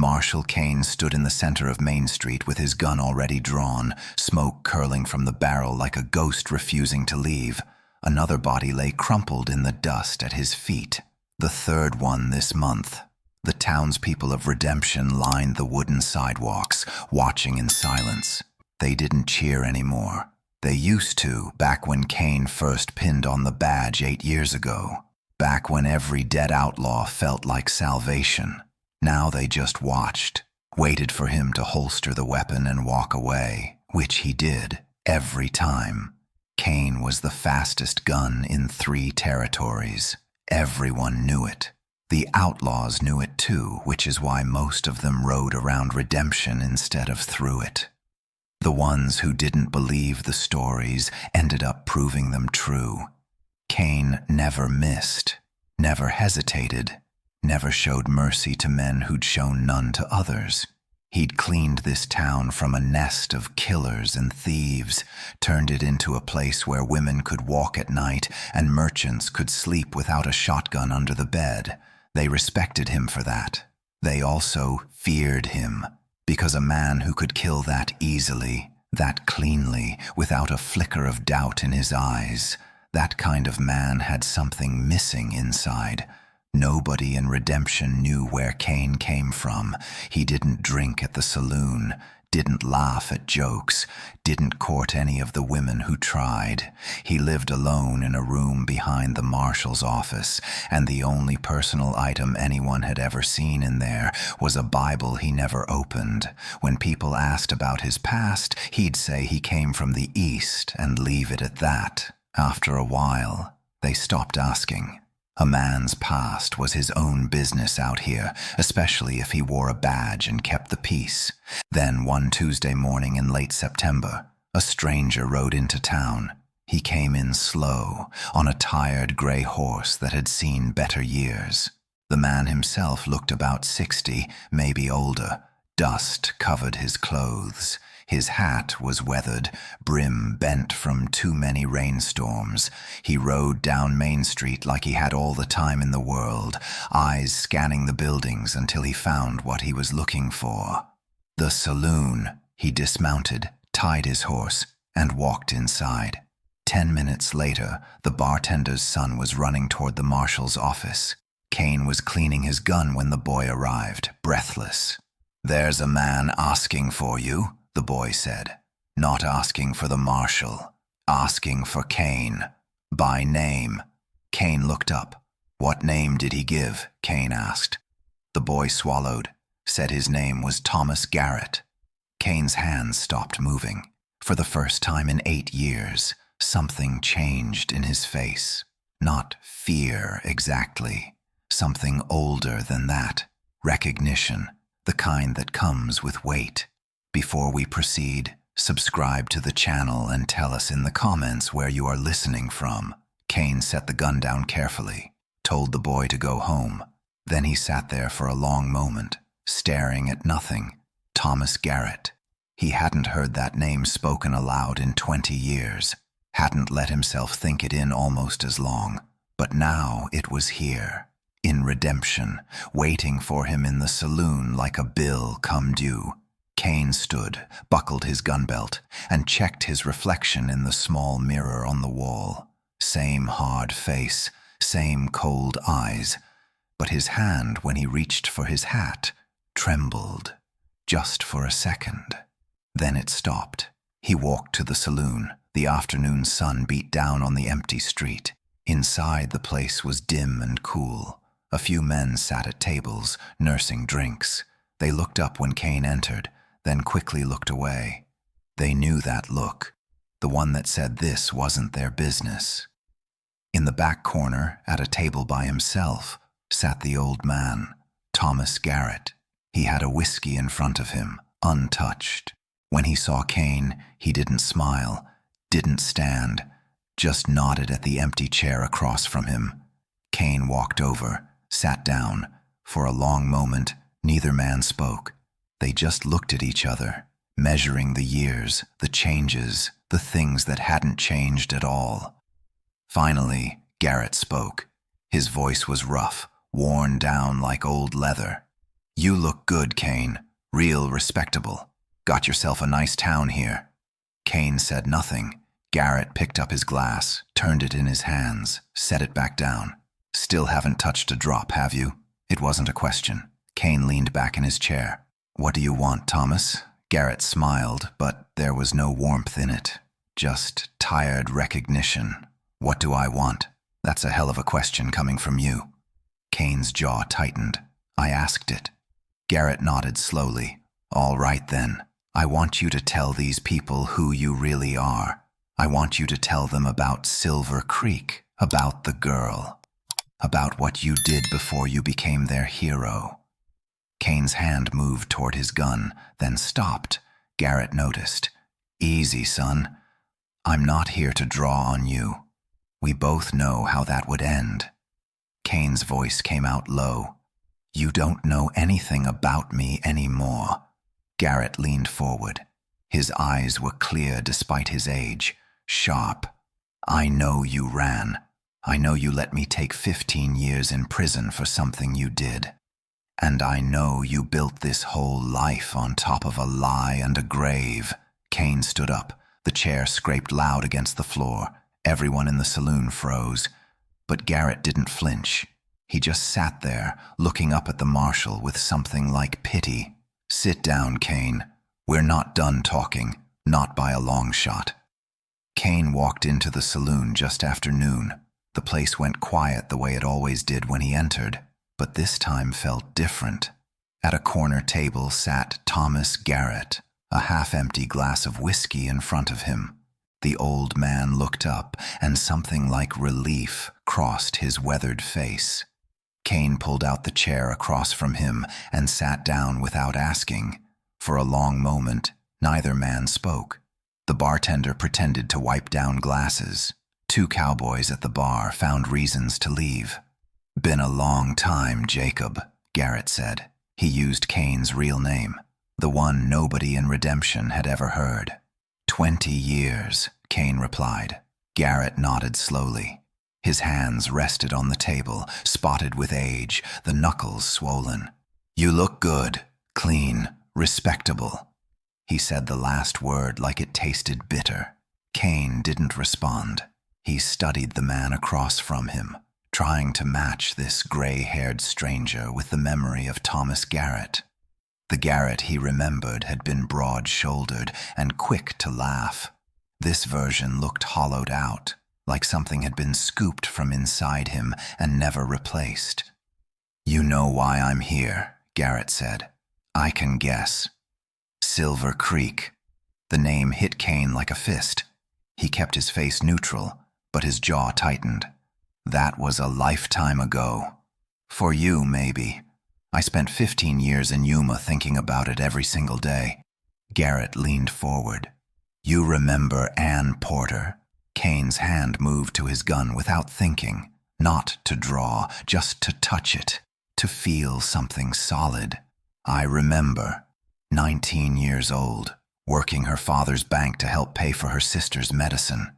Marshal Kane stood in the center of Main Street with his gun already drawn, smoke curling from the barrel like a ghost refusing to leave. Another body lay crumpled in the dust at his feet. The third one this month. The townspeople of Redemption lined the wooden sidewalks, watching in silence. They didn't cheer anymore. They used to, back when Kane first pinned on the badge 8 years ago. Back when every dead outlaw felt like salvation. Now they just watched, waited for him to holster the weapon and walk away, which he did, every time. Kane was the fastest gun in 3 territories. Everyone knew it. The outlaws knew it too, which is why most of them rode around Redemption instead of through it. The ones who didn't believe the stories ended up proving them true. Kane never missed, never hesitated, never showed mercy to men who'd shown none to others. He'd cleaned this town from a nest of killers and thieves, turned it into a place where women could walk at night and merchants could sleep without a shotgun under the bed. They respected him for that. They also feared him, because a man who could kill that easily, that cleanly, without a flicker of doubt in his eyes, that kind of man had something missing inside. Nobody in Redemption knew where Kane came from. He didn't drink at the saloon, didn't laugh at jokes, didn't court any of the women who tried. He lived alone in a room behind the marshal's office, and the only personal item anyone had ever seen in there was a Bible he never opened. When people asked about his past, he'd say he came from the East and leave it at that. After a while, they stopped asking. A man's past was his own business out here, especially if he wore a badge and kept the peace. Then one Tuesday morning in late September, a stranger rode into town. He came in slow, on a tired gray horse that had seen better years. The man himself looked about 60, maybe older. Dust covered his clothes. His hat was weathered, brim bent from too many rainstorms. He rode down Main Street like he had all the time in the world, eyes scanning the buildings until he found what he was looking for. The saloon. He dismounted, tied his horse, and walked inside. 10 minutes later, the bartender's son was running toward the marshal's office. Kane was cleaning his gun when the boy arrived, breathless. "There's a man asking for you," the boy said. "Not asking for the marshal, asking for Kane. By name." Kane looked up. "What name did he give?" Kane asked. The boy swallowed, said his name was Thomas Garrett. Kane's hands stopped moving. For the first time in 8 years, something changed in his face. Not fear exactly. Something older than that. Recognition, the kind that comes with weight. Before we proceed, subscribe to the channel and tell us in the comments where you are listening from. Kane set the gun down carefully, told the boy to go home. Then he sat there for a long moment, staring at nothing. Thomas Garrett. He hadn't heard that name spoken aloud in 20 years, hadn't let himself think it in almost as long. But now it was here, in Redemption, waiting for him in the saloon like a bill come due. Kane stood, buckled his gun belt, and checked his reflection in the small mirror on the wall. Same hard face, same cold eyes. But his hand, when he reached for his hat, trembled, just for a second. Then it stopped. He walked to the saloon. The afternoon sun beat down on the empty street. Inside, the place was dim and cool. A few men sat at tables, nursing drinks. They looked up when Kane entered, then quickly looked away. They knew that look, the one that said this wasn't their business. In the back corner, at a table by himself, sat the old man, Thomas Garrett. He had a whiskey in front of him, untouched. When he saw Kane, he didn't smile, didn't stand, just nodded at the empty chair across from him. Kane walked over, sat down. For a long moment, neither man spoke. They just looked at each other, measuring the years, the changes, the things that hadn't changed at all. Finally, Garrett spoke. His voice was rough, worn down like old leather. You look good, Kane. Real respectable. Got yourself a nice town here. Kane said nothing. Garrett picked up his glass, turned it in his hands, set it back down. Still haven't touched a drop, have you? It wasn't a question. Kane leaned back in his chair. What do you want, Thomas? Garrett smiled, but there was no warmth in it. Just tired recognition. What do I want? That's a hell of a question coming from you. Kane's jaw tightened. I asked it. Garrett nodded slowly. All right then. I want you to tell these people who you really are. I want you to tell them about Silver Creek, about the girl, about what you did before you became their hero. Kane's hand moved toward his gun, then stopped. Garrett noticed. Easy, son. I'm not here to draw on you. We both know how that would end. Kane's voice came out low. You don't know anything about me anymore. Garrett leaned forward. His eyes were clear despite his age, sharp. I know you ran. I know you let me take 15 years in prison for something you did. And I know you built this whole life on top of a lie and a grave. Kane stood up. The chair scraped loud against the floor. Everyone in the saloon froze. But Garrett didn't flinch. He just sat there, looking up at the marshal with something like pity. Sit down, Kane. We're not done talking, not by a long shot. Kane walked into the saloon just after noon. The place went quiet the way it always did when he entered, but this time felt different. At a corner table sat Thomas Garrett, a half-empty glass of whiskey in front of him. The old man looked up, and something like relief crossed his weathered face. Kane pulled out the chair across from him and sat down without asking. For a long moment, neither man spoke. The bartender pretended to wipe down glasses. Two cowboys at the bar found reasons to leave. Been a long time, Jacob, Garrett said. He used Kane's real name, the one nobody in Redemption had ever heard. 20 years, Kane replied. Garrett nodded slowly. His hands rested on the table, spotted with age, the knuckles swollen. You look good, clean, respectable. He said the last word like it tasted bitter. Kane didn't respond. He studied the man across from him, trying to match this gray-haired stranger with the memory of Thomas Garrett. The Garrett he remembered had been broad-shouldered and quick to laugh. This version looked hollowed out, like something had been scooped from inside him and never replaced. You know why I'm here, Garrett said. I can guess. Silver Creek. The name hit Kane like a fist. He kept his face neutral, but his jaw tightened. That was a lifetime ago. For you, maybe. I spent 15 years in Yuma thinking about it every single day. Garrett leaned forward. You remember Ann Porter? Kane's hand moved to his gun without thinking. Not to draw, just to touch it. To feel something solid. I remember. 19 years old, working her father's bank to help pay for her sister's medicine.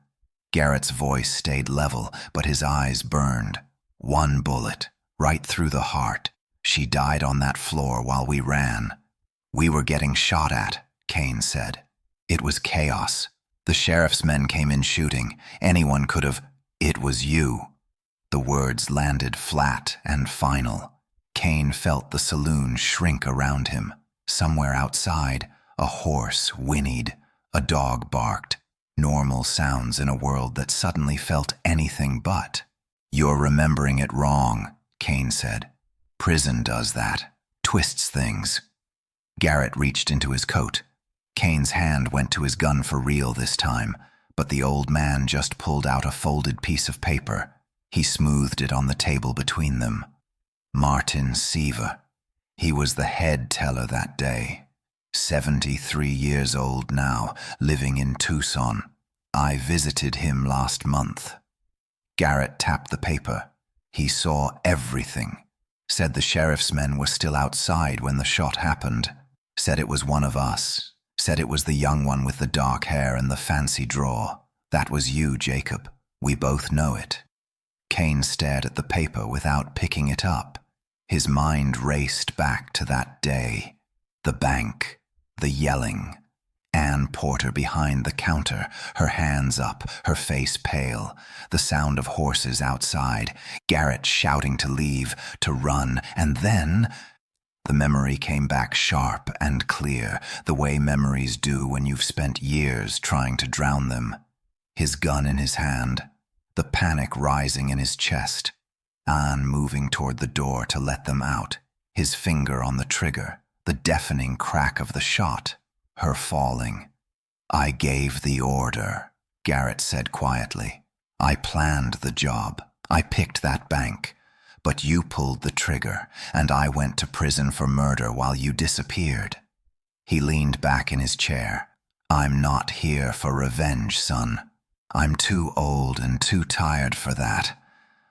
Garrett's voice stayed level, but his eyes burned. One bullet, right through the heart. She died on that floor while we ran. We were getting shot at, Kane said. It was chaos. The sheriff's men came in shooting. Anyone could have. It was you. The words landed flat and final. Kane felt the saloon shrink around him. Somewhere outside, a horse whinnied. A dog barked. Normal sounds in a world that suddenly felt anything but. You're remembering it wrong, Kane said. Prison does that. Twists things. Garrett reached into his coat. Kane's hand went to his gun for real this time, but the old man just pulled out a folded piece of paper. He smoothed it on the table between them. Martin Seaver. He was the head teller that day. 73 years old now, living in Tucson. I visited him last month. Garrett tapped the paper. He saw everything. Said the sheriff's men were still outside when the shot happened. Said it was one of us. Said it was the young one with the dark hair and the fancy draw. That was you, Jacob. We both know it. Kane stared at the paper without picking it up. His mind raced back to that day. The bank, the yelling, Ann Porter behind the counter, her hands up, her face pale, the sound of horses outside, Garrett shouting to leave, to run, and then the memory came back sharp and clear, the way memories do when you've spent years trying to drown them. His gun in his hand, the panic rising in his chest, Ann moving toward the door to let them out, his finger on the trigger, the deafening crack of the shot, her falling. "I gave the order," Garrett said quietly. "I planned the job. I picked that bank. But you pulled the trigger, and I went to prison for murder while you disappeared." He leaned back in his chair. "I'm not here for revenge, son. I'm too old and too tired for that.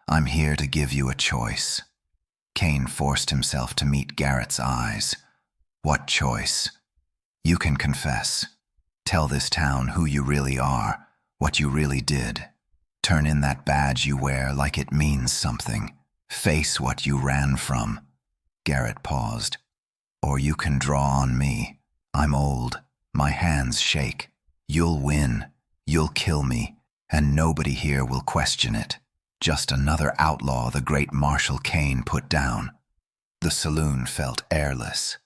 I'm here to give you a choice." Kane forced himself to meet Garrett's eyes. "What choice?" "You can confess. Tell this town who you really are, what you really did. Turn in that badge you wear like it means something. Face what you ran from." Garrett paused. "Or you can draw on me. I'm old. My hands shake. You'll win. You'll kill me. And nobody here will question it. Just another outlaw the great Marshal Kane put down." The saloon felt airless.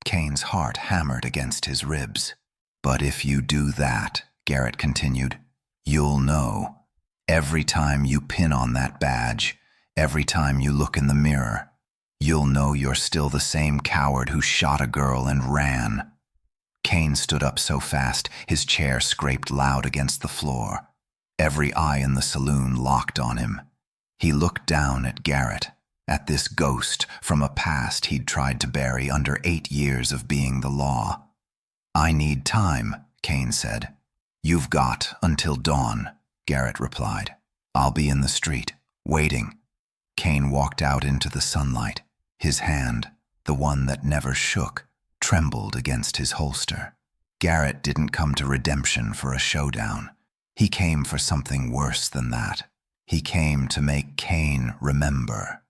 Kane's heart hammered against his ribs. "But if you do that," Garrett continued, "you'll know. Every time you pin on that badge, every time you look in the mirror, you'll know you're still the same coward who shot a girl and ran." Kane stood up so fast, his chair scraped loud against the floor. Every eye in the saloon locked on him. He looked down at Garrett, at this ghost from a past he'd tried to bury under 8 years of being the law. "I need time," Kane said. "You've got until dawn," Garrett replied. "I'll be in the street, waiting." Kane walked out into the sunlight. His hand, the one that never shook, trembled against his holster. Garrett didn't come to redemption for a showdown. He came for something worse than that. He came to make Kane remember.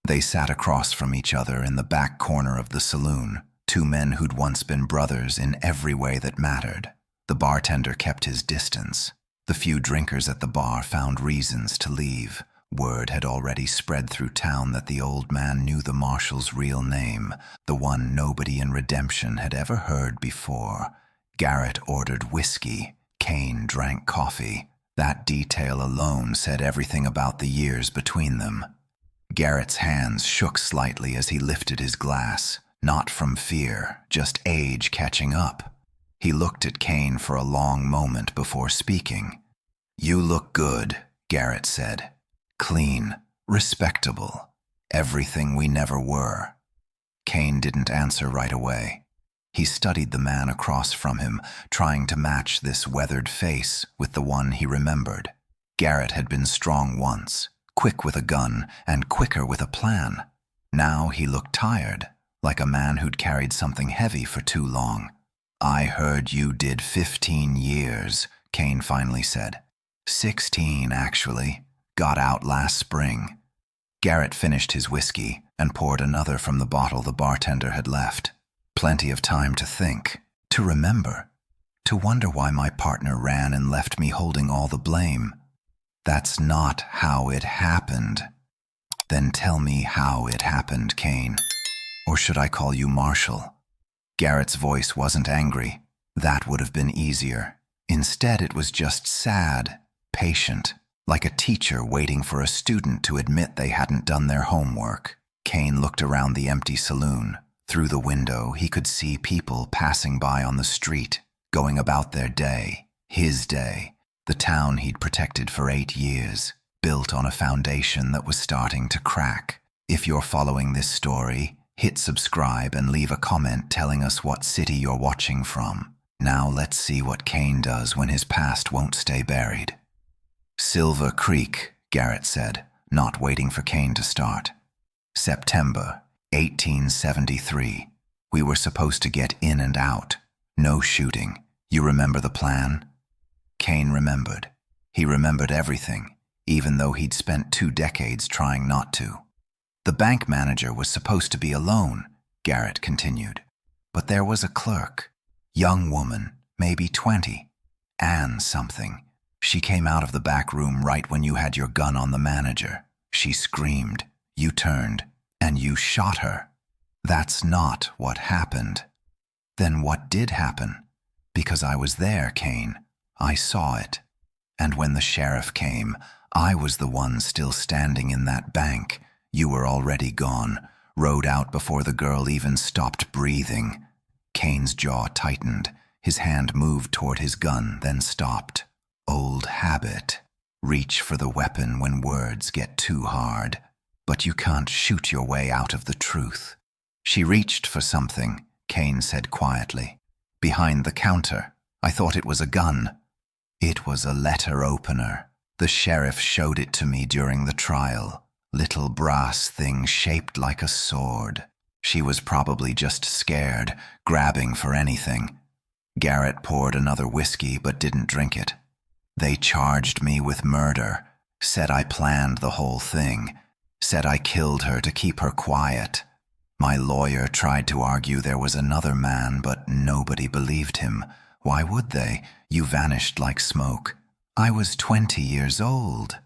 They sat across from each other in the back corner of the saloon, two men who'd once been brothers in every way that mattered. The bartender kept his distance. The few drinkers at the bar found reasons to leave. Word had already spread through town that the old man knew the marshal's real name, the one nobody in Redemption had ever heard before. Garrett ordered whiskey. Kane drank coffee. That detail alone said everything about the years between them. Garrett's hands shook slightly as he lifted his glass, not from fear, just age catching up. He looked at Kane for a long moment before speaking. "You look good," Garrett said. "Clean, respectable, everything we never were." Kane didn't answer right away. He studied the man across from him, trying to match this weathered face with the one he remembered. Garrett had been strong once, quick with a gun and quicker with a plan. Now he looked tired, like a man who'd carried something heavy for too long. "I heard you did 15 years, Kane finally said. 16, actually. Got out last spring." Garrett finished his whiskey and poured another from the bottle the bartender had left. Plenty of time to think, to remember, to wonder why my partner ran and left me holding all the blame. "That's not how it happened." "Then tell me how it happened, Kane. Or should I call you Marshal?" Garrett's voice wasn't angry. That would have been easier. Instead, it was just sad, patient, like a teacher waiting for a student to admit they hadn't done their homework. Kane looked around the empty saloon. Through the window, he could see people passing by on the street, going about their day, his day, the town he'd protected for 8 years, built on a foundation that was starting to crack. If you're following this story, hit subscribe and leave a comment telling us what city you're watching from. Now let's see what Kane does when his past won't stay buried. "Silver Creek," Garrett said, not waiting for Kane to start. "September 1873. We were supposed to get in and out. No shooting. You remember the plan?" Kane remembered. He remembered everything, even though he'd spent 2 decades trying not to. The bank manager was supposed to be alone, Garrett continued. But there was a clerk, young woman, maybe 20, Anne something. She came out of the back room right when you had your gun on the manager. She screamed, you turned, and you shot her. That's not what happened. Then what did happen? Because I was there, Kane. I saw it. And when the sheriff came, I was the one still standing in that bank. You were already gone, rode out before the girl even stopped breathing. Kane's jaw tightened. His hand moved toward his gun, then stopped. Old habit. Reach for the weapon when words get too hard. But you can't shoot your way out of the truth. She reached for something, Kane said quietly. Behind the counter. I thought it was a gun. It was a letter opener. The sheriff showed it to me during the trial. Little brass thing shaped like a sword. She was probably just scared, grabbing for anything. Garrett poured another whiskey but didn't drink it. They charged me with murder, said I planned the whole thing, said I killed her to keep her quiet. My lawyer tried to argue there was another man, but nobody believed him. Why would they? You vanished like smoke. I was 20 years old.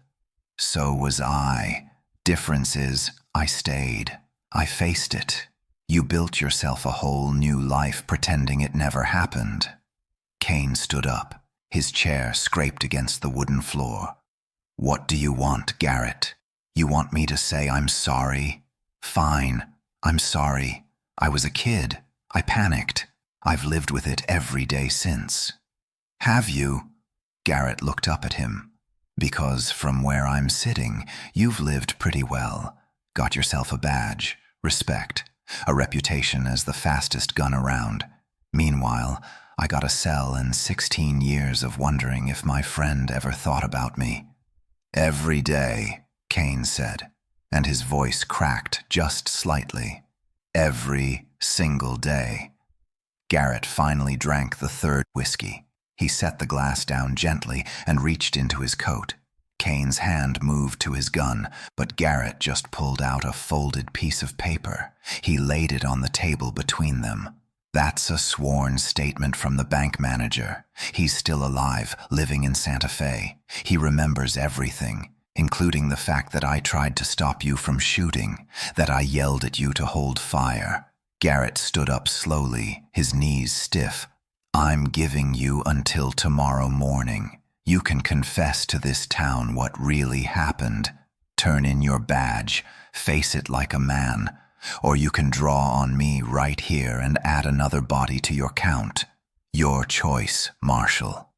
So was I. Difference is, I stayed. I faced it. You built yourself a whole new life pretending it never happened. Kane stood up. His chair scraped against the wooden floor. What do you want, Garrett? You want me to say I'm sorry? Fine. I'm sorry. I was a kid. I panicked. I've lived with it every day since. Have you? Garrett looked up at him. Because from where I'm sitting, you've lived pretty well. Got yourself a badge, respect, a reputation as the fastest gun around. Meanwhile, I got a cell and 16 years of wondering if my friend ever thought about me. Every day, Kane said, and his voice cracked just slightly. Every single day. Garrett finally drank the third whiskey. He set the glass down gently and reached into his coat. Kane's hand moved to his gun, but Garrett just pulled out a folded piece of paper. He laid it on the table between them. That's a sworn statement from the bank manager. He's still alive, living in Santa Fe. He remembers everything, including the fact that I tried to stop you from shooting, that I yelled at you to hold fire. Garrett stood up slowly, his knees stiff. I'm giving you until tomorrow morning. You can confess to this town what really happened. Turn in your badge, face it like a man. Or you can draw on me right here and add another body to your count. Your choice, Marshal.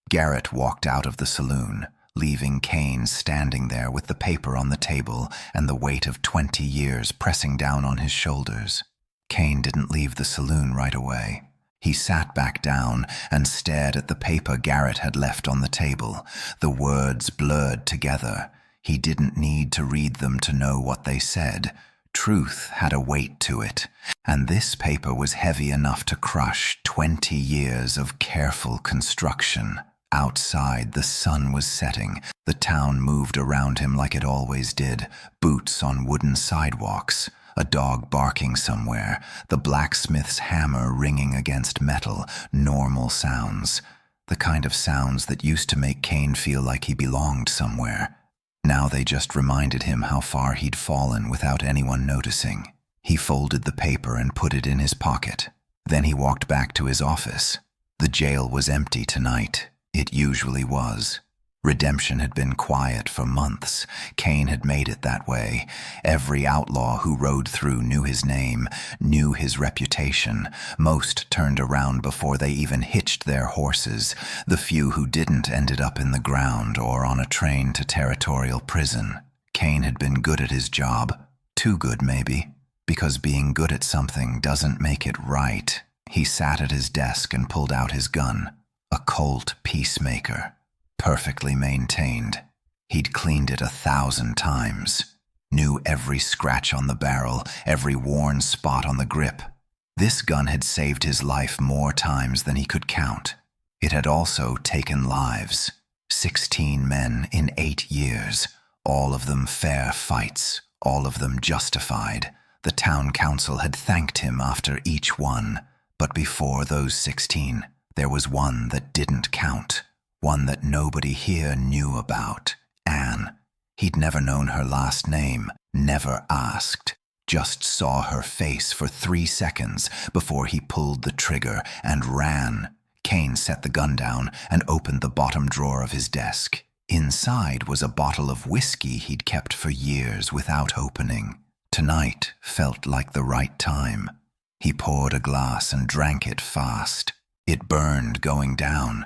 Garrett walked out of the saloon, leaving Kane standing there with the paper on the table and the weight of 20 years pressing down on his shoulders. Kane didn't leave the saloon right away. He sat back down and stared at the paper Garrett had left on the table. The words blurred together. He didn't need to read them to know what they said. Truth had a weight to it, and this paper was heavy enough to crush 20 years of careful construction. Outside, the sun was setting. The town moved around him like it always did, boots on wooden sidewalks. A dog barking somewhere, the blacksmith's hammer ringing against metal, normal sounds. The kind of sounds that used to make Kane feel like he belonged somewhere. Now they just reminded him how far he'd fallen without anyone noticing. He folded the paper and put it in his pocket. Then he walked back to his office. The jail was empty tonight. It usually was. Redemption had been quiet for months. Kane had made it that way. Every outlaw who rode through knew his name, knew his reputation. Most turned around before they even hitched their horses. The few who didn't ended up in the ground or on a train to territorial prison. Kane had been good at his job. Too good, maybe. Because being good at something doesn't make it right. He sat at his desk and pulled out his gun. A Colt Peacemaker. Perfectly maintained. He'd cleaned it 1,000 times. Knew every scratch on the barrel, every worn spot on the grip. This gun had saved his life more times than he could count. It had also taken lives. 16 men in 8 years, all of them fair fights, all of them justified. The town council had thanked him after each one, but before those 16, there was one that didn't count, one that nobody here knew about. Anne. He'd never known her last name, never asked, just saw her face for 3 seconds before he pulled the trigger and ran. Kane set the gun down and opened the bottom drawer of his desk. Inside was a bottle of whiskey he'd kept for years without opening. Tonight felt like the right time. He poured a glass and drank it fast. It burned going down,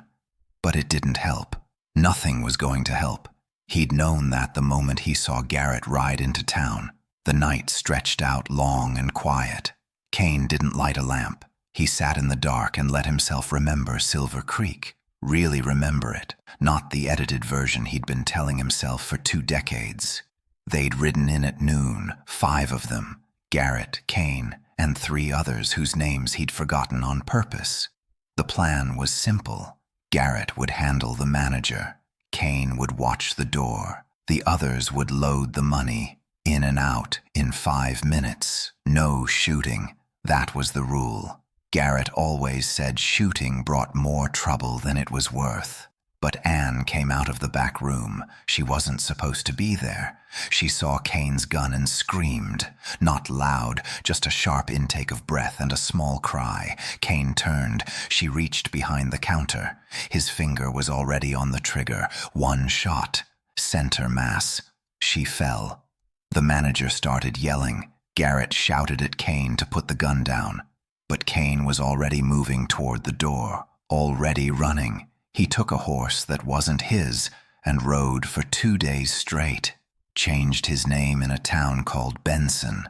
but it didn't help. Nothing was going to help. He'd known that the moment he saw Garrett ride into town. The night stretched out long and quiet. Kane didn't light a lamp. He sat in the dark and let himself remember Silver Creek. Really remember it, not the edited version he'd been telling himself for 2 decades. They'd ridden in at noon, 5 of them, Garrett, Kane, and 3 others whose names he'd forgotten on purpose. The plan was simple. Garrett would handle the manager. Kane would watch the door. The others would load the money. In and out in 5 minutes. No shooting. That was the rule. Garrett always said shooting brought more trouble than it was worth. But Anne came out of the back room. She wasn't supposed to be there. She saw Kane's gun and screamed. Not loud, just a sharp intake of breath and a small cry. Kane turned. She reached behind the counter. His finger was already on the trigger. 1 shot. Center mass. She fell. The manager started yelling. Garrett shouted at Kane to put the gun down. But Kane was already moving toward the door, already running. He took a horse that wasn't his and rode for 2 days straight. Changed his name in a town called Benson.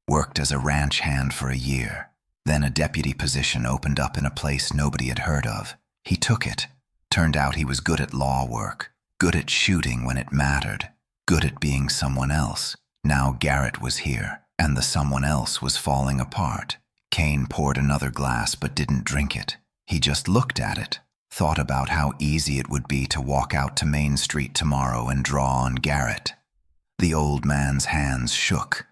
Worked as a ranch hand for a year. Then a deputy position opened up in a place nobody had heard of. He took it. Turned out he was good at law work, good at shooting when it mattered, good at being someone else. Now Garrett was here, and the someone else was falling apart. Kane poured another glass but didn't drink it. He just looked at it, thought about how easy it would be to walk out to Main Street tomorrow and draw on Garrett. The old man's hands shook.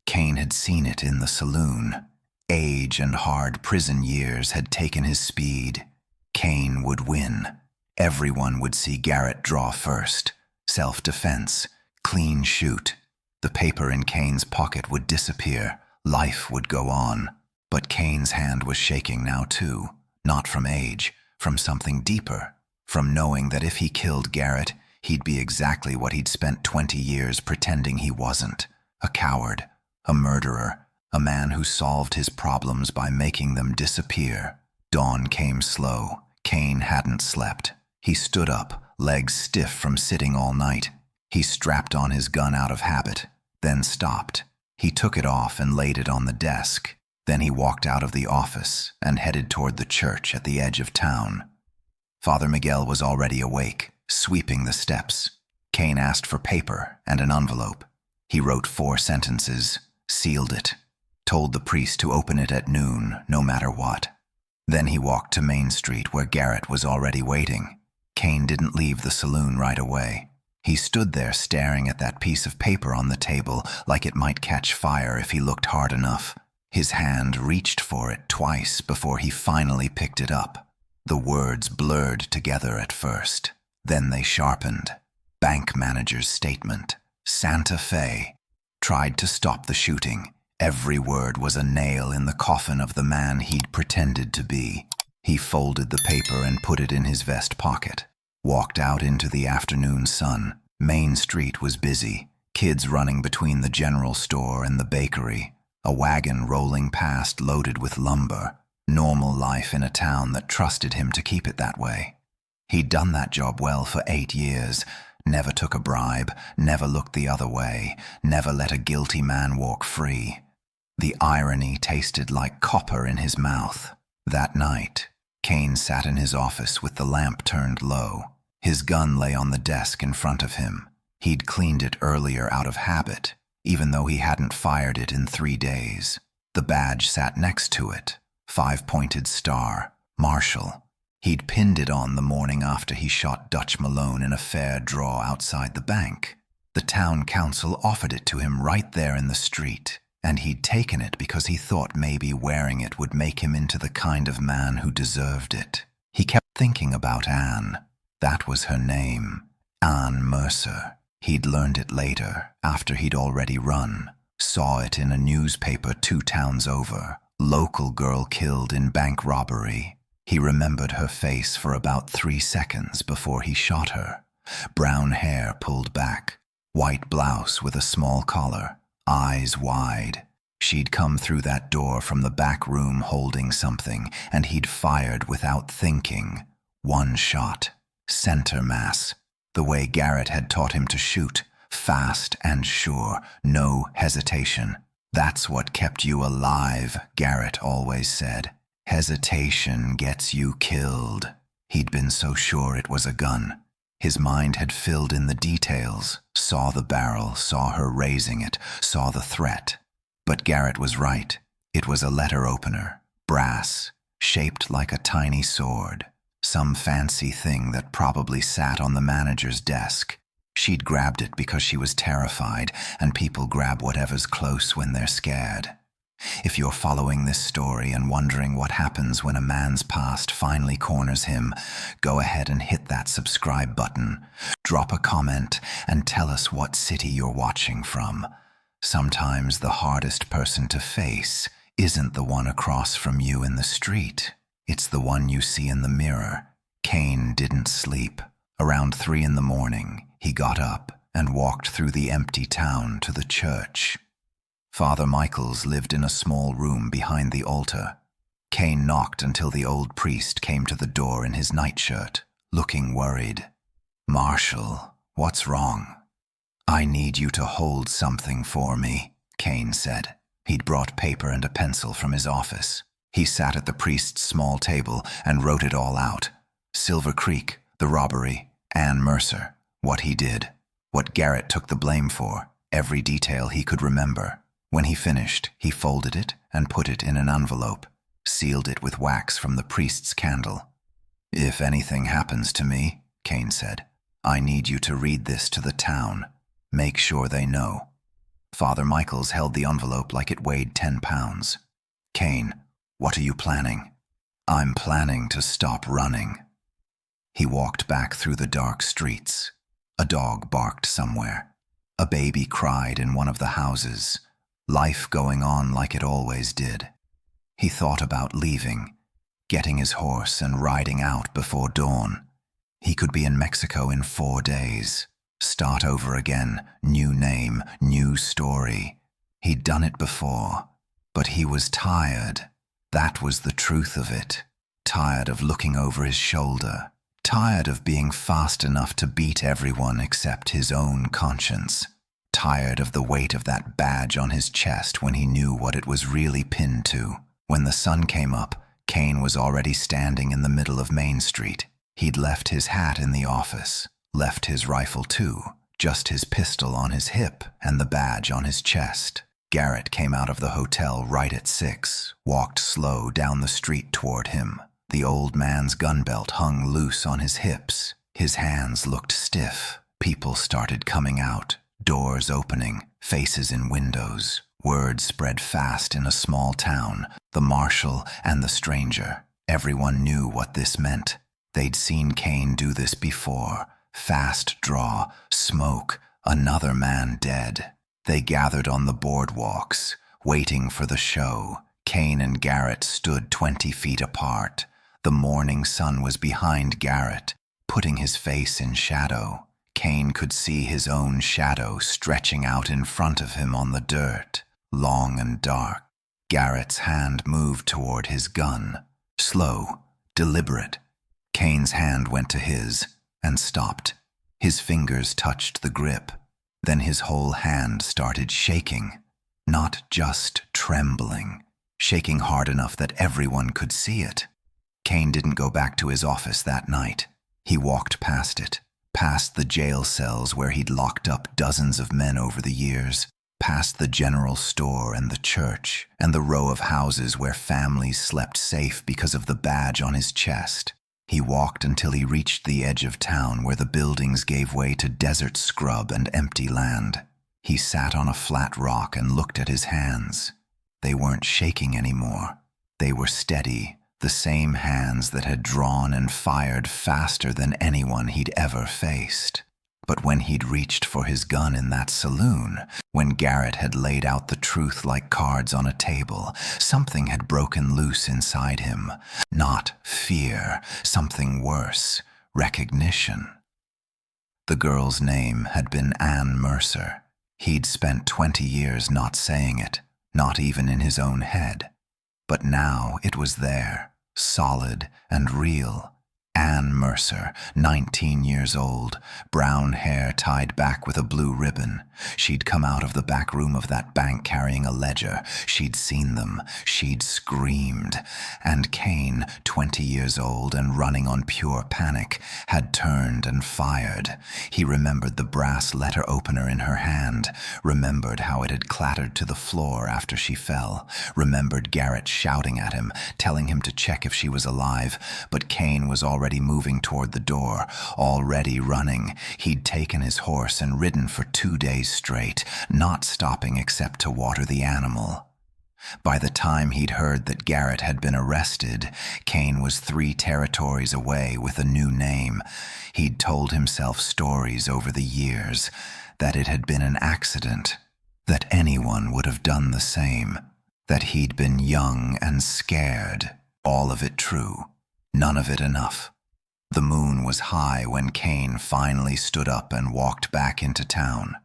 Kane had seen it in the saloon. Age and hard prison years had taken his speed. Kane would win. Everyone would see Garrett draw first. Self-defense. Clean shoot. The paper in Kane's pocket would disappear. Life would go on. But Kane's hand was shaking now too, not from age, from something deeper, from knowing that if he killed Garrett, he'd be exactly what he'd spent 20 years pretending he wasn't. A coward, a murderer, a man who solved his problems by making them disappear. Dawn came slow. Kane hadn't slept. He stood up, legs stiff from sitting all night. He strapped on his gun out of habit, then stopped. He took it off and laid it on the desk. Then he walked out of the office and headed toward the church at the edge of town. Father Miguel was already awake, sweeping the steps. Kane asked for paper and an envelope. He wrote 4 sentences, sealed it, told the priest to open it at noon, no matter what. Then he walked to Main Street where Garrett was already waiting. Kane didn't leave the saloon right away. He stood there staring at that piece of paper on the table like it might catch fire if he looked hard enough. His hand reached for it twice before he finally picked it up. The words blurred together at first. Then they sharpened. Bank manager's statement. Santa Fe. Tried to stop the shooting. Every word was a nail in the coffin of the man he'd pretended to be. He folded the paper and put it in his vest pocket. Walked out into the afternoon sun. Main Street was busy. Kids running between the general store and the bakery. A wagon rolling past loaded with lumber. Normal life in a town that trusted him to keep it that way. He'd done that job well for 8 years. Never took a bribe, never looked the other way, never let a guilty man walk free. The irony tasted like copper in his mouth. That night, Kane sat in his office with the lamp turned low. His gun lay on the desk in front of him. He'd cleaned it earlier out of habit, even though he hadn't fired it in 3 days. The badge sat next to it, 5-pointed star, Marshal. He'd pinned it on the morning after he shot Dutch Malone in a fair draw outside the bank. The town council offered it to him right there in the street, and he'd taken it because he thought maybe wearing it would make him into the kind of man who deserved it. He kept thinking about Anne. That was her name, Anne Mercer. He'd learned it later, after he'd already run. Saw it in a newspaper 2 towns over. Local girl killed in bank robbery. He remembered her face for about 3 seconds before he shot her. Brown hair pulled back, white blouse with a small collar, eyes wide. She'd come through that door from the back room holding something, and he'd fired without thinking. 1 shot. Center mass. The way Garrett had taught him to shoot. Fast and sure. No hesitation. That's what kept you alive, Garrett always said. Hesitation gets you killed. He'd been so sure it was a gun. His mind had filled in the details, saw the barrel, saw her raising it, saw the threat. But Garrett was right. It was a letter opener, brass, shaped like a tiny sword. Some fancy thing that probably sat on the manager's desk. She'd grabbed it because she was terrified, and people grab whatever's close when they're scared. If you're following this story and wondering what happens when a man's past finally corners him, go ahead and hit that subscribe button. Drop a comment and tell us what city you're watching from. Sometimes the hardest person to face isn't the one across from you in the street. It's the one you see in the mirror. Kane didn't sleep. Around 3 in the morning, he got up and walked through the empty town to the church. Father Michaels lived in a small room behind the altar. Kane knocked until the old priest came to the door in his nightshirt, looking worried. "Marshal, what's wrong?" "I need you to hold something for me," Kane said. He'd brought paper and a pencil from his office. He sat at the priest's small table and wrote it all out. Silver Creek, the robbery, Anne Mercer, what he did, what Garrett took the blame for, every detail he could remember. When he finished, he folded it and put it in an envelope, sealed it with wax from the priest's candle. "If anything happens to me," Kane said, "I need you to read this to the town. Make sure they know." Father Michaels held the envelope like it weighed 10 pounds. "Kane, what are you planning?" "I'm planning to stop running." He walked back through the dark streets. A dog barked somewhere. A baby cried in one of the houses. Life going on like it always did. He thought about leaving, getting his horse and riding out before dawn. He could be in Mexico in 4 days. Start over again, new name, new story. He'd done it before, but he was tired. That was the truth of it. Tired of looking over his shoulder. Tired of being fast enough to beat everyone except his own conscience. Tired of the weight of that badge on his chest when he knew what it was really pinned to. When the sun came up, Kane was already standing in the middle of Main Street. He'd left his hat in the office, left his rifle too, just his pistol on his hip and the badge on his chest. Garrett came out of the hotel right at 6, walked slow down the street toward him. The old man's gun belt hung loose on his hips. His hands looked stiff. People started coming out, doors opening, faces in windows. Word spread fast in a small town, the marshal and the stranger. Everyone knew what this meant. They'd seen Kane do this before. Fast draw, smoke, another man dead. They gathered on the boardwalks, waiting for the show. Kane and Garrett stood 20 feet apart. The morning sun was behind Garrett, putting his face in shadow. Kane could see his own shadow stretching out in front of him on the dirt, long and dark. Garrett's hand moved toward his gun, slow, deliberate. Kane's hand went to his and stopped. His fingers touched the grip. Then his whole hand started shaking, not just trembling, shaking hard enough that everyone could see it. Kane didn't go back to his office that night. He walked past it, past the jail cells where he'd locked up dozens of men over the years, past the general store and the church, and the row of houses where families slept safe because of the badge on his chest. He walked until he reached the edge of town where the buildings gave way to desert scrub and empty land. He sat on a flat rock and looked at his hands. They weren't shaking anymore. They were steady, the same hands that had drawn and fired faster than anyone he'd ever faced. But when he'd reached for his gun in that saloon, when Garrett had laid out the truth like cards on a table, something had broken loose inside him. Not fear, something worse, recognition. The girl's name had been Ann Mercer. He'd spent 20 years not saying it, not even in his own head. But now it was there, solid and real. Ann Mercer, 19 years old, brown hair tied back with a blue ribbon. She'd come out of the back room of that bank carrying a ledger. She'd seen them. She'd screamed. And Kane, 20 years old and running on pure panic, had turned and fired. He remembered the brass letter opener in her hand, remembered how it had clattered to the floor after she fell, remembered Garrett shouting at him, telling him to check if she was alive, but Kane was already moving toward the door, already running. He'd taken his horse and ridden for 2 days straight, not stopping except to water the animal. By the time he'd heard that Garrett had been arrested, Kane was 3 territories away with a new name. He'd told himself stories over the years, that it had been an accident, that anyone would have done the same, that he'd been young and scared, all of it true, none of it enough. The moon was high when Kane finally stood up and walked back into town.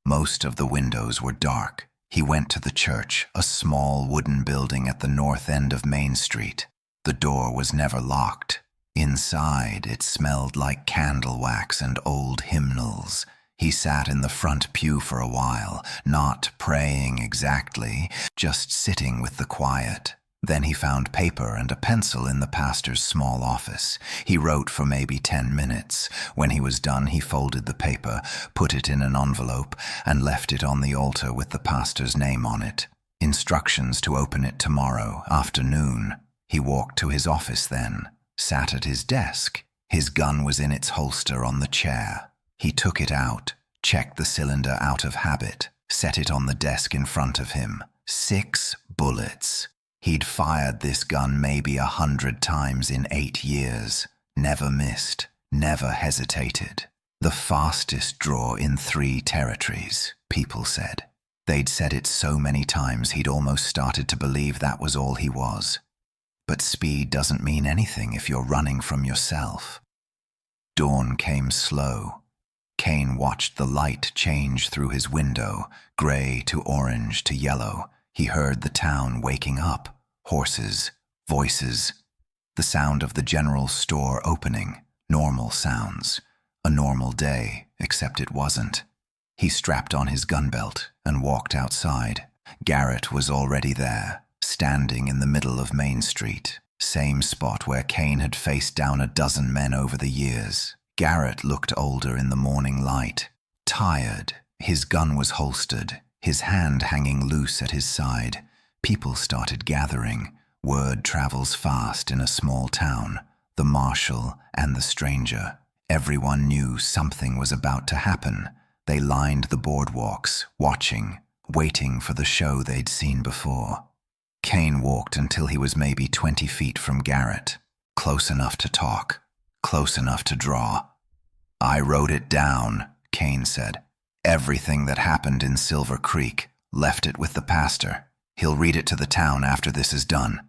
Most of the windows were dark. He went to the church, a small wooden building at the north end of Main Street. The door was never locked. Inside, it smelled like candle wax and old hymnals. He sat in the front pew for a while, not praying exactly, just sitting with the quiet. Then he found paper and a pencil in the pastor's small office. He wrote for maybe 10 minutes. When he was done, he folded the paper, put it in an envelope, and left it on the altar with the pastor's name on it. Instructions to open it tomorrow afternoon. He walked to his office then, sat at his desk. His gun was in its holster on the chair. He took it out, checked the cylinder out of habit, set it on the desk in front of him. 6 bullets. He'd fired this gun maybe 100 times in 8 years. Never missed, never hesitated. The fastest draw in 3 territories, people said. They'd said it so many times he'd almost started to believe that was all he was. But speed doesn't mean anything if you're running from yourself. Dawn came slow. Kane watched the light change through his window, gray to orange to yellow. He heard the town waking up. Horses, voices, the sound of the general store opening, normal sounds. A normal day, except it wasn't. He strapped on his gun belt and walked outside. Garrett was already there, standing in the middle of Main Street, same spot where Kane had faced down a dozen men over the years. Garrett looked older in the morning light, tired. His gun was holstered, his hand hanging loose at his side. People started gathering. Word travels fast in a small town. The marshal and the stranger. Everyone knew something was about to happen. They lined the boardwalks, watching, waiting for the show they'd seen before. Kane walked until he was maybe 20 feet from Garrett, close enough to talk, close enough to draw. "I wrote it down," Kane said. "Everything that happened in Silver Creek, left it with the pastor. He'll read it to the town after this is done."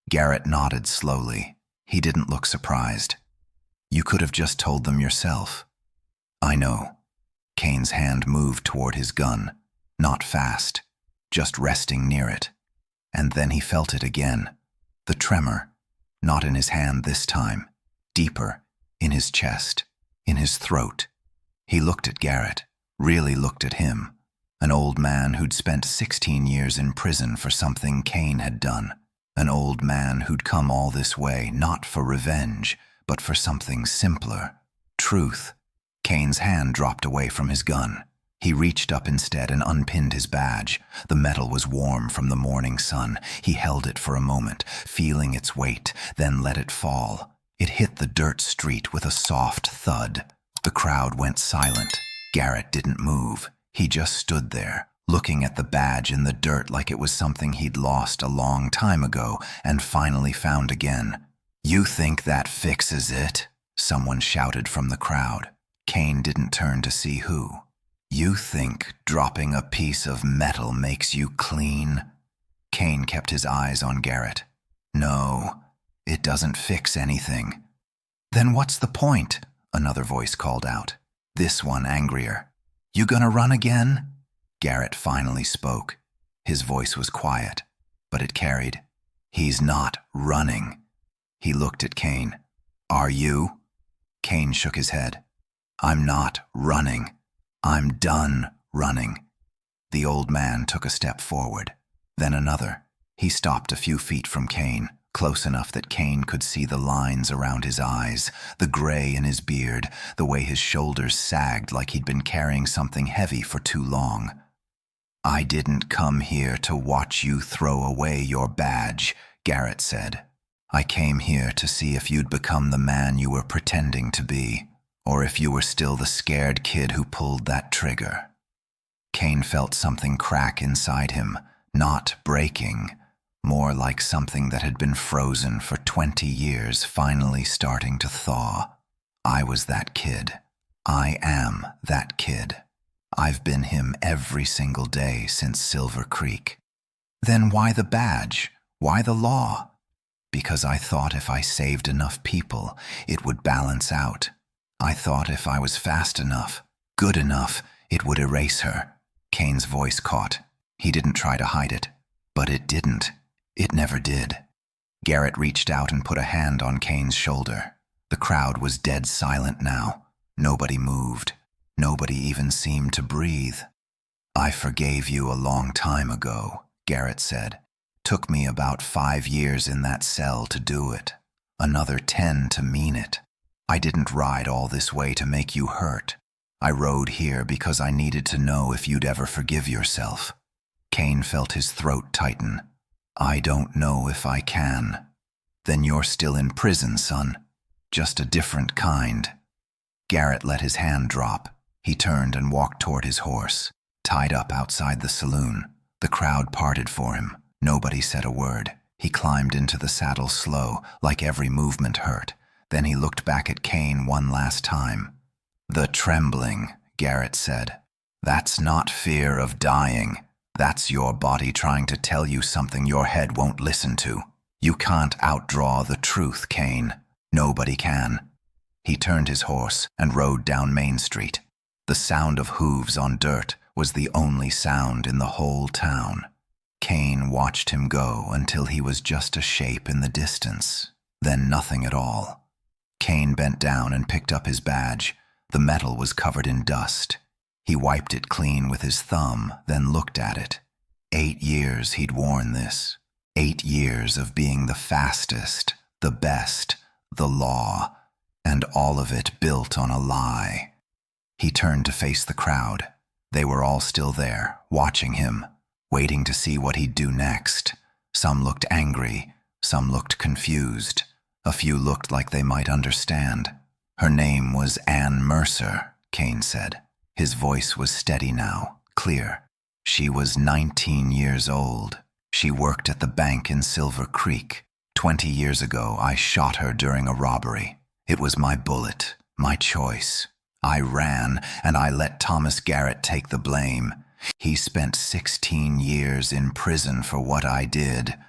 Garrett nodded slowly. He didn't look surprised. "You could have just told them yourself." "I know." Kane's hand moved toward his gun, not fast, just resting near it. And then he felt it again. The tremor, not in his hand this time, deeper, in his chest, in his throat. He looked at Garrett, really looked at him. An old man who'd spent 16 years in prison for something Kane had done. An old man who'd come all this way not for revenge, but for something simpler. Truth. Kane's hand dropped away from his gun. He reached up instead and unpinned his badge. The metal was warm from the morning sun. He held it for a moment, feeling its weight, then let it fall. It hit the dirt street with a soft thud. The crowd went silent. Garrett didn't move. He just stood there, looking at the badge in the dirt like it was something he'd lost a long time ago and finally found again. "You think that fixes it?" someone shouted from the crowd. Kane didn't turn to see who. "You think dropping a piece of metal makes you clean?" Kane kept his eyes on Garrett. "No, it doesn't fix anything." "Then what's the point?" another voice called out, this one angrier. "You gonna run again?" Garrett finally spoke. His voice was quiet, but it carried. "He's not running." He looked at Kane. "Are you?" Kane shook his head. "I'm not running. I'm done running." The old man took a step forward, then another. He stopped a few feet from Kane, close enough that Kane could see the lines around his eyes, the gray in his beard, the way his shoulders sagged like he'd been carrying something heavy for too long. "I didn't come here to watch you throw away your badge," Garrett said. "I came here to see if you'd become the man you were pretending to be, or if you were still the scared kid who pulled that trigger." Kane felt something crack inside him, not breaking, more like something that had been frozen for 20 years finally starting to thaw. "I was that kid. I am that kid. I've been him every single day since Silver Creek." "Then why the badge? Why the law?" "Because I thought if I saved enough people, it would balance out. I thought if I was fast enough, good enough, it would erase her." Kane's voice caught. He didn't try to hide it. But it didn't. It never did. Garrett reached out and put a hand on Kane's shoulder. The crowd was dead silent now. Nobody moved. Nobody even seemed to breathe. "I forgave you a long time ago," Garrett said. "Took me about 5 years in that cell to do it. Another 10 to mean it. I didn't ride all this way to make you hurt. I rode here because I needed to know if you'd ever forgive yourself." Kane felt his throat tighten. "I don't know if I can." "Then you're still in prison, son. Just a different kind." Garrett let his hand drop. He turned and walked toward his horse, tied up outside the saloon. The crowd parted for him. Nobody said a word. He climbed into the saddle slow, like every movement hurt. Then he looked back at Kane one last time. "The trembling," Garrett said. "That's not fear of dying. That's your body trying to tell you something your head won't listen to. You can't outdraw the truth, Kane. Nobody can." He turned his horse and rode down Main Street. The sound of hooves on dirt was the only sound in the whole town. Kane watched him go until he was just a shape in the distance, then nothing at all. Kane bent down and picked up his badge. The metal was covered in dust. He wiped it clean with his thumb, then looked at it. 8 years he'd worn this. 8 years of being the fastest, the best, the law, and all of it built on a lie. He turned to face the crowd. They were all still there, watching him, waiting to see what he'd do next. Some looked angry, some looked confused. A few looked like they might understand. "Her name was Ann Mercer," Kane said. His voice was steady now, clear. "She was 19 years old. She worked at the bank in Silver Creek. 20 years ago, I shot her during a robbery. It was my bullet, my choice. I ran, and I let Thomas Garrett take the blame. He spent 16 years in prison for what I did."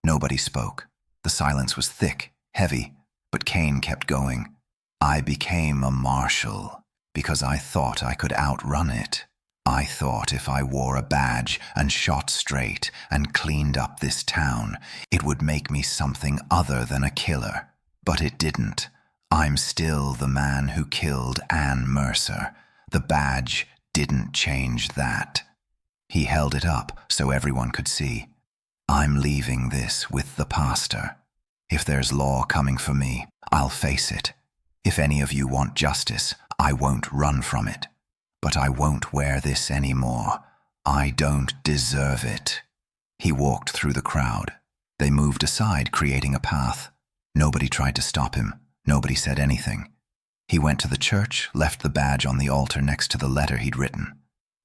Nobody spoke. The silence was thick, heavy, but Kane kept going. "I became a marshal because I thought I could outrun it. I thought if I wore a badge and shot straight and cleaned up this town, it would make me something other than a killer. But it didn't. I'm still the man who killed Ann Mercer. The badge didn't change that." He held it up so everyone could see. "I'm leaving this with the pastor. If there's law coming for me, I'll face it. If any of you want justice, I won't run from it. But I won't wear this anymore. I don't deserve it." He walked through the crowd. They moved aside, creating a path. Nobody tried to stop him. Nobody said anything. He went to the church, left the badge on the altar next to the letter he'd written.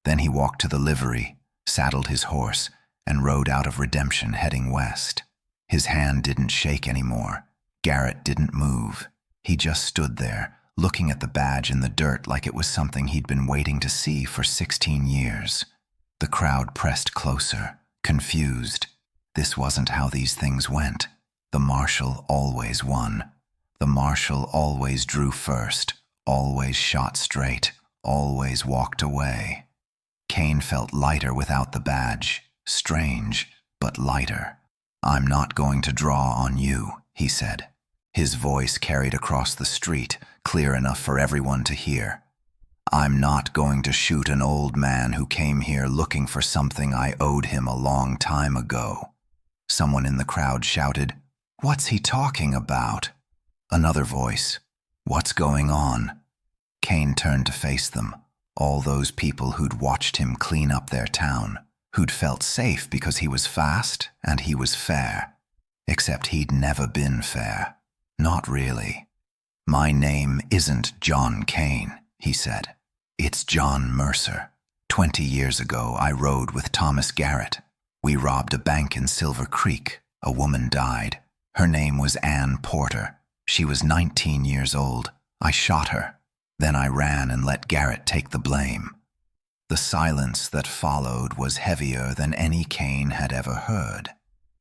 Then he walked to the livery, saddled his horse, and rode out of Redemption heading west. His hand didn't shake anymore. Garrett didn't move. He just stood there, looking at the badge in the dirt like it was something he'd been waiting to see for 16 years. The crowd pressed closer, confused. This wasn't how these things went. The Marshal always won. The Marshal always drew first, always shot straight, always walked away. Kane felt lighter without the badge. Strange, but lighter. "I'm not going to draw on you," he said. His voice carried across the street, clear enough for everyone to hear. "I'm not going to shoot an old man who came here looking for something I owed him a long time ago." Someone in the crowd shouted, "What's he talking about?" Another voice, "What's going on?" Kane turned to face them, all those people who'd watched him clean up their town, who'd felt safe because he was fast and he was fair. Except he'd never been fair. Not really. "My name isn't John Kane," he said. "It's John Mercer. 20 years ago, I rode with Thomas Garrett. We robbed a bank in Silver Creek. A woman died. Her name was Ann Porter. She was 19 years old. I shot her. Then I ran and let Garrett take the blame." The silence that followed was heavier than any Kane had ever heard.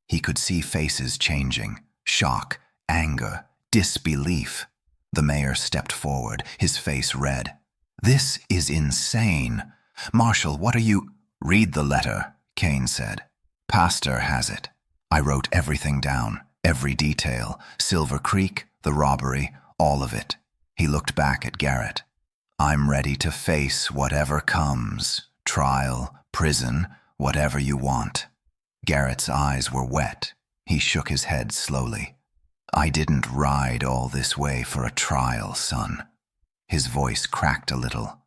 He could see faces changing, shock, anger, disbelief. The mayor stepped forward, his face red. "This is insane. Marshal, what are you—" "Read the letter," Kane said. "Pastor has it. I wrote everything down, every detail, Silver Creek, the robbery, all of it." He looked back at Garrett. "I'm ready to face whatever comes, trial, prison, whatever you want." Garrett's eyes were wet. He shook his head slowly. "I didn't ride all this way for a trial, son." His voice cracked a little.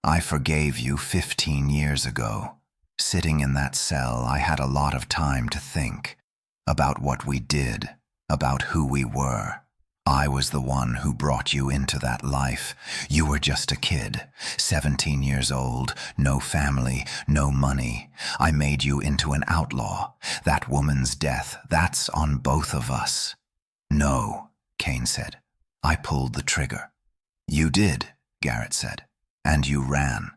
"I forgave you 15 years ago. Sitting in that cell, I had a lot of time to think about what we did, about who we were. I was the one who brought you into that life. You were just a kid, 17 years old, no family, no money. I made you into an outlaw. That woman's death, that's on both of us." "No," Kane said. "I pulled the trigger." "You did," Garrett said. "And you ran.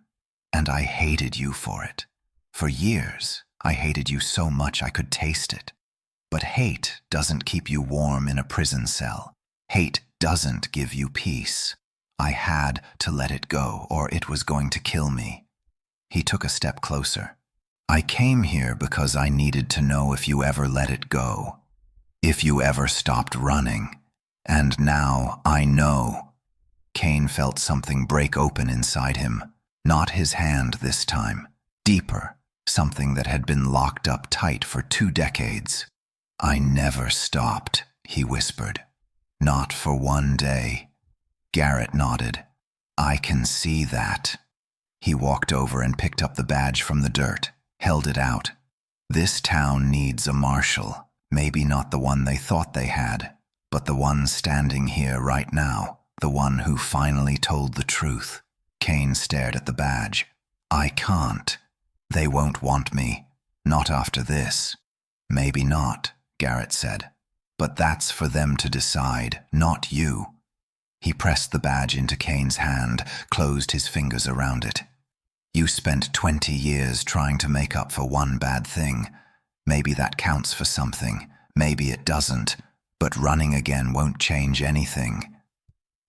And I hated you for it. For years, I hated you so much I could taste it. But hate doesn't keep you warm in a prison cell. Hate doesn't give you peace. I had to let it go, or it was going to kill me." He took a step closer. "I came here because I needed to know if you ever let it go. If you ever stopped running. And now I know." Kane felt something break open inside him. Not his hand this time. Deeper. Something that had been locked up tight for 2 decades. "I never stopped," he whispered. "Not for one day." Garrett nodded. "I can see that." He walked over and picked up the badge from the dirt, held it out. "This town needs a marshal. Maybe not the one they thought they had, but the one standing here right now, the one who finally told the truth." Kane stared at the badge. "I can't. They won't want me. Not after this." "Maybe not," Garrett said. "But that's for them to decide, not you." He pressed the badge into Kane's hand, closed his fingers around it. "You spent 20 years trying to make up for one bad thing. Maybe that counts for something. Maybe it doesn't. But running again won't change anything."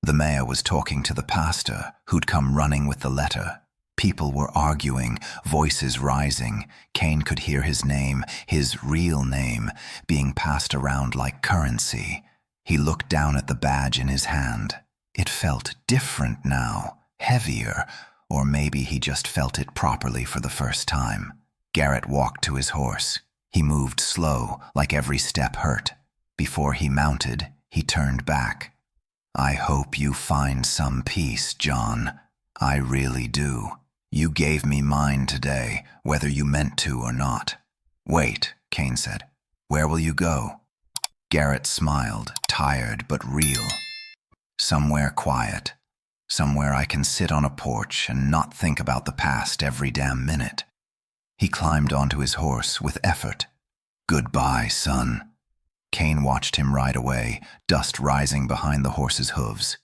The mayor was talking to the pastor, who'd come running with the letter. People were arguing, voices rising. Kane could hear his name, his real name, being passed around like currency. He looked down at the badge in his hand. It felt different now, heavier, or maybe he just felt it properly for the first time. Garrett walked to his horse. He moved slow, like every step hurt. Before he mounted, he turned back. "I hope you find some peace, John. I really do. You gave me mine today, whether you meant to or not." "Wait," Kane said. "Where will you go?" Garrett smiled, tired but real. Somewhere quiet. Somewhere I can sit on a porch and not think about the past every damn minute. He climbed onto his horse with effort. Goodbye, son. Kane watched him ride away, dust rising behind the horse's hooves.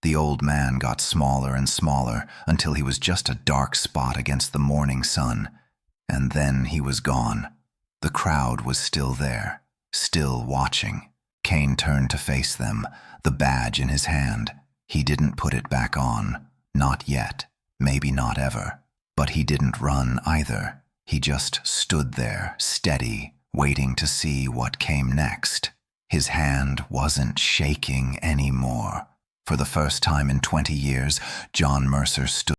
The old man got smaller and smaller until he was just a dark spot against the morning sun. And then he was gone. The crowd was still there, still watching. Kane turned to face them, the badge in his hand. He didn't put it back on. Not yet. Maybe not ever. But he didn't run either. He just stood there, steady, waiting to see what came next. His hand wasn't shaking anymore. For the first time in 20 years, John Mercer stood